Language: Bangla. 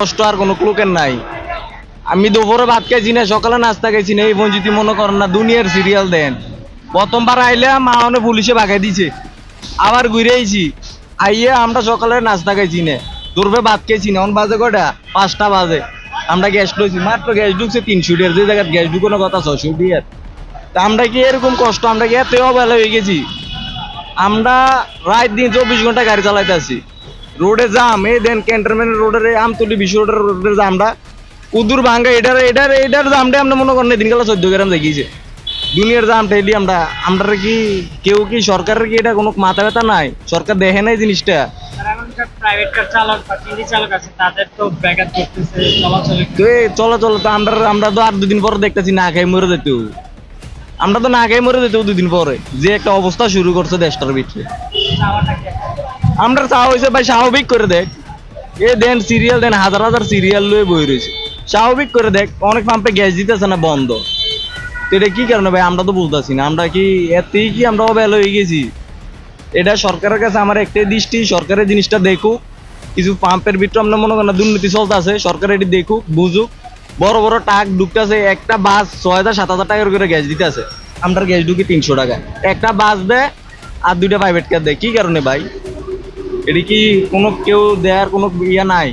কষ্ট আর কোনো লোকের নাই। আমি দুপুরে ভাত খাইছি না, সকালে নাস্তা খাইছি না, এই যদি মনে করেন না দুনিয়ার সিরিয়াল দেন। প্রথমবার আইলে মা অনেক পুলিশে বাগাই দিছে, আবার ঘুরে আইছি, আইয়ে আমরা সকালে নাস্তা খাইছি না, দুপুরে ভাত খাইছি না, বাজে কটা 5টা বাজে। আমরা গ্যাস লইছি, মাত্র গ্যাস ঢুকছে 300 টাকার, যে জায়গায় গ্যাস ঢুকানোর কথা 600 টাকার। তা আমরা কি এরকম কষ্ট, আমরা কি এত অবহেলা হয়ে গেছি? আমরা রাত দিন 24 ঘন্টা গাড়ি চালাইতে আছি, রোডে জাম, এই দেন ক্যান্টনমেন্ট রোডের আমতলি বিশ্ব রোডের জামটা, কুদুর ভাঙ্গা এটার জামটা আমরা মনে করেন দিন গেলা 14 গ্রাম দেখিয়েছে। দুনিয়ার জামটা এলি আমরা কি কেউ কি সরকারের কি এটা কোনো মাথা ব্যথা নাই? সরকার দেখে নাই জিনিসটা। প্রাইভেট কার চালক বা টিভি চালক আছে তাদের তো ব্যাঘাত করতেছে চলাচলে। তো এই চলাচল তো আমরা তো আর 2 দিন পরে দেখতেছি না খাই মরে যেত। আমরা তো না খাই মরে যেত 2 দিন পরে, যে একটা অবস্থা শুরু করছে দেশটার ভিতরে। চাওয়াটা কি? আমরা চা হয়েছে ভাই স্বাভাবিক করে দেখ, এ দেন সিরিয়াল দেন, হাজার হাজার সিরিয়াল লয়ে বই রয়েছে, স্বাভাবিক করে দেখ। অনেক পাম্পে গ্যাস দিতেছে না, বন্ধ। তো এটা কি কারণে ভাই? আমরা তো বুঝতেছি না। আমরা কি এতেই কি আমরা অবহেলা হয়ে গেছি? এটা সরকারের কাছে আমার একটাই দৃষ্টি, সরকারের জিনিসটা দেখুক। কিছু পাম্পের ভিতরে আমরা মনে করেন দুর্নীতি চলতে আছে, সরকার এটি দেখুক, বুঝুক। বড় বড় টাক ঢুকতেছে, একটা বাস 6,000-7,000 টাকার করে গ্যাস দিতে আছে, আমরা গ্যাস ঢুকি 300 টাকা। একটা বাস দেয় আর 2টা প্রাইভেট কার দেয়, কি কারণে ভাই? এটি কি কোনো কেউ দেয়ার কোনো ইয়া নাই?